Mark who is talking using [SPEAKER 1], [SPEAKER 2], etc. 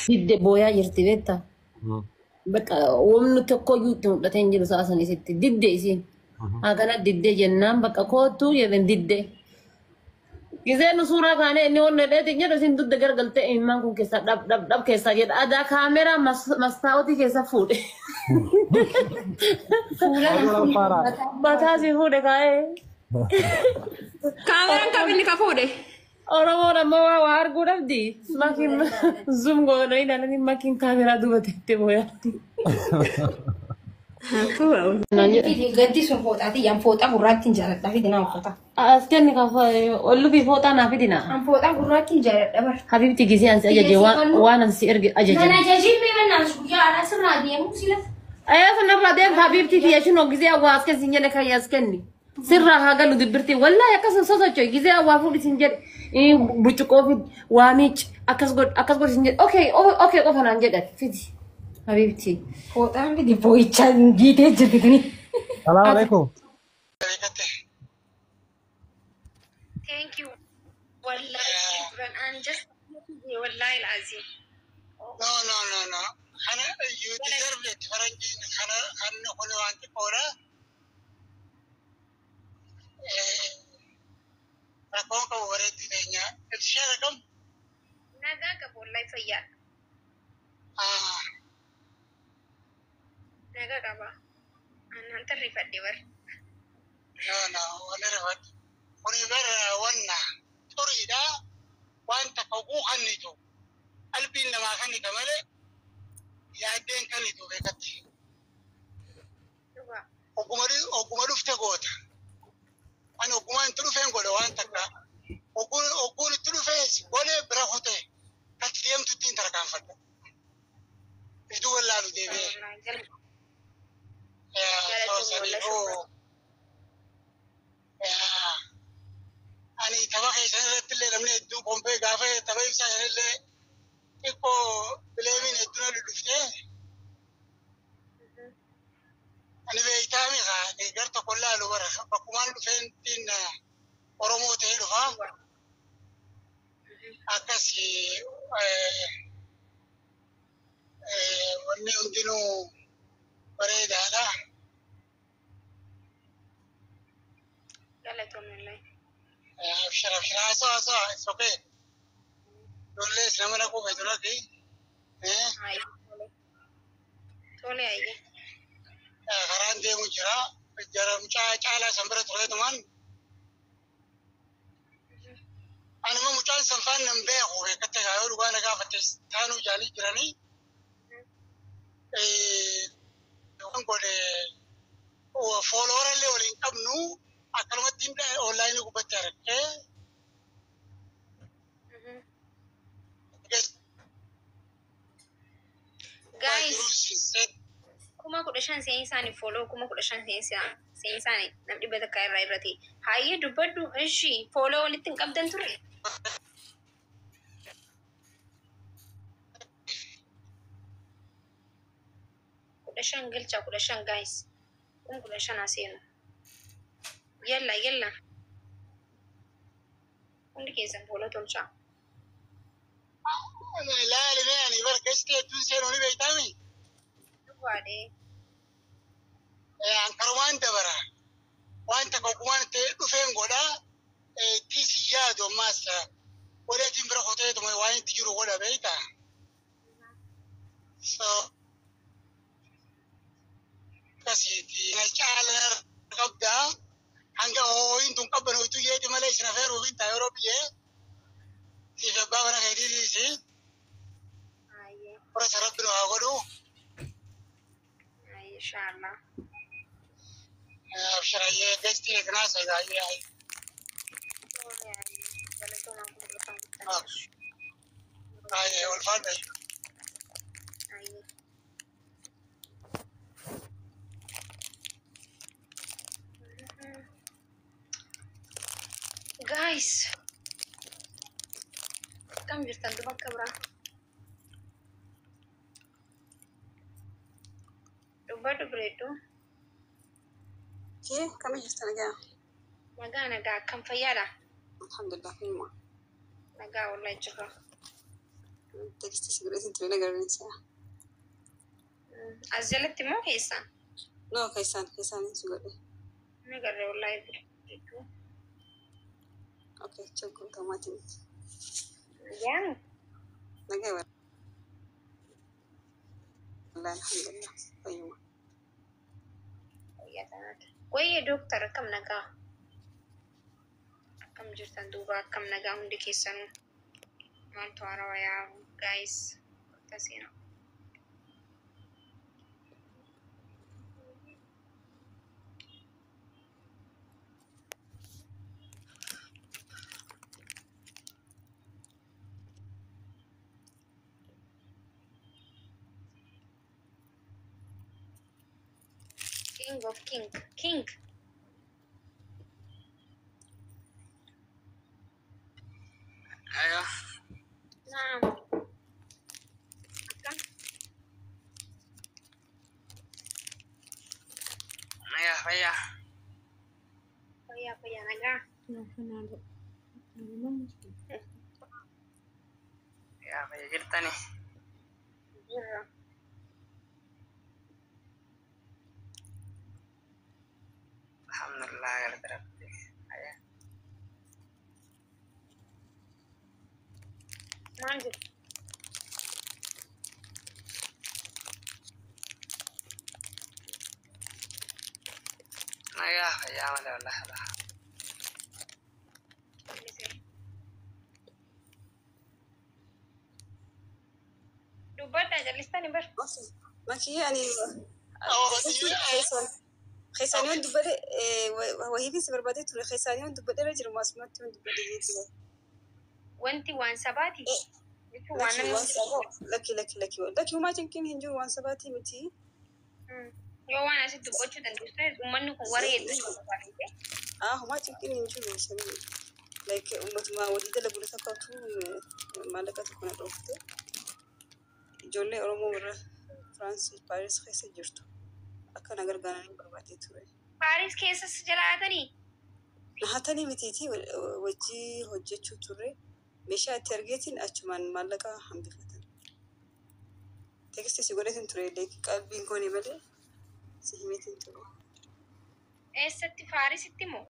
[SPEAKER 1] Didde booyaa jirti beektaa? Bakka wamnu tokko iyyuu mudhatee hin jiru sa'a sanisitti didde isiin. Hagana didde jennaan bakka kootu jedhan didde. Giseen suuraa kaanee inni onnee dheetiin jedhu isin dudde gargaltee imimmaan kun keessa dhab keessa jedha. Adaa kaameraa mastaawwatii keessa fuudhe. Mataa si fuudhe kaa'ee.
[SPEAKER 2] Kaameraan kabinni ka fuudhe.
[SPEAKER 1] Oromoo ammoo waa arguu dhabdi. Makiin zoom goonee ilaalanii makiin kaameraa duuba teettee booyaatti.
[SPEAKER 2] Gaddi sun fooxaati yaan fooxaa gurraattiin jaaladha fidinaa uffata.
[SPEAKER 1] As kenni ollubii fooxaa naa fidinaa.
[SPEAKER 2] An fooxaa gurraattiin jaaladha bar.
[SPEAKER 1] Habibti gisee ansi ajaje waan ansi erge ajaje.
[SPEAKER 2] Mana ajajiin mee mannaan guyyaa alaa sirraa deemu sila.
[SPEAKER 1] Ayaa sanarraa deem habibti kiyya gisee awwaa as kenni jedhe kan as kenni. Sirraa haa galu dubbirti wallaahi akkasuma sosochoy gisee awwaa fuudhi sin jedhe. Burcuqqoo fi waa miic akkas godhi sin jedhe. Okay qofa naan jedhan fidi. Habibti.
[SPEAKER 2] Fooxaan fidi boo'ichaa giitee jirti kuni.
[SPEAKER 3] Salaamu alaikum.
[SPEAKER 2] Thank you. Wallahi, I'm just wallahi lazim.
[SPEAKER 4] No. You deserve it. When you want to order, I can't go over it. It's Sheraton.
[SPEAKER 2] Naga wallahi fayya. Naga kaba. Anan tarifadde bar.
[SPEAKER 4] No. Whenever one Torida, one Takogu Hanito. Alpin the Mahani Kamale, Yaden Kanito Vekati. Okumaruf Tagota. And Okuman Trufen go one Taka. Okun Trufes, Bole Brahote. That's them to Tinter Comfort. They do a lot of the Ani tabaka sanadle namne du bombe gafe tabai sanadle iko belevi ne tuna dufte ani be itami ga ne garta kolla lo bara bakuman dufen tin oromo te do ha akasi wanne undino bare dala
[SPEAKER 2] Yalla tonelai.
[SPEAKER 4] Abshir, it's okay. Don't let someone go with Rocky.
[SPEAKER 2] Tole aye.
[SPEAKER 4] Harande Mujra, Jaramcha, Chala, Sambra, Redman. And Muchan, some fun and bear who we cut the Uruguana Gavatis, Tanu Jali Grani. Don't go to follow a little income new. Akamatim online ko bacara ke
[SPEAKER 2] guys kuma ku da shan sai insani follow kuma ku da shan sai insani namdi bada kai rairati haye dubaddu shi follow walitin qabdan ture ku da shan galcha ku da shan guys kun ku da shan asena يلا كل كيسن فولو تمشى
[SPEAKER 4] لا يعني بركستي تنسين وني بيتامي
[SPEAKER 2] وادي
[SPEAKER 4] an karwan da bara wanta ko kuma te dufen goda tisi ya do masa wala tin bra hote to mai wani tijuro goda beita so kasi ti na chala qabda hanga o intum qabano itu ye di malaysia na feru binta europe si jabba na gaidi si
[SPEAKER 2] aye
[SPEAKER 4] ora sarabno agodo
[SPEAKER 2] aye inshallah
[SPEAKER 4] abshara ye gesti na sa ga ye والفاتح.
[SPEAKER 2] guys كم جرتان دبا كبرا دبا دبريتو
[SPEAKER 3] كيف كم جرتان
[SPEAKER 2] نجا كم فيالا
[SPEAKER 3] الحمد لله فيما
[SPEAKER 2] نجا والله جرا
[SPEAKER 3] تكستي سيجريت انت ولا قررين ساعة
[SPEAKER 2] أزلت مو كيسان
[SPEAKER 3] نو كيسان سيجريت
[SPEAKER 2] نجري والله بريتو
[SPEAKER 3] اوكي تشوفكم توماتين
[SPEAKER 2] يعني
[SPEAKER 3] نجا والله الحمد لله طيبة
[SPEAKER 2] ويا دكتور كم نجا كم جرتان دوبا كم نجا عندي كيسان ما توارا يا guys تسينا king of king
[SPEAKER 3] ايوه
[SPEAKER 2] نعم
[SPEAKER 3] فيا
[SPEAKER 2] فيا نجا
[SPEAKER 3] يا فيا جرتني
[SPEAKER 2] جرا
[SPEAKER 3] الحمد لله يا ربي
[SPEAKER 2] ما عندي
[SPEAKER 3] يا فيا ولا والله
[SPEAKER 2] دبرت جلستني بر
[SPEAKER 3] ما كي يعني خيسانيون دبلي وهي في سبربادي تقول خيسانيون دبلي رجل ما سمعت من دبلي جيتي
[SPEAKER 2] وانتي وان سباتي
[SPEAKER 3] لكي وما يمكن هنجو وان سباتي متي
[SPEAKER 2] يو وانا ست بوچو تندوسنا ومنو كو وريد
[SPEAKER 3] هما يمكن هنجو سمي like ما ودي دل بقول تكاتو مالك تكون روفته جولي أرومو مرة فرانس باريس خيسة جرتو أكن أجر جانين بربادي توري
[SPEAKER 2] باريس كيسس جلاتني
[SPEAKER 3] نهاتني متيتي وجي هجتشو توري مشى ترجيتين أشمان مالك هم بفتن تكستي سيقولين توري لك قلبي كوني ملي سهمتين توري
[SPEAKER 2] ستي فارس تيمو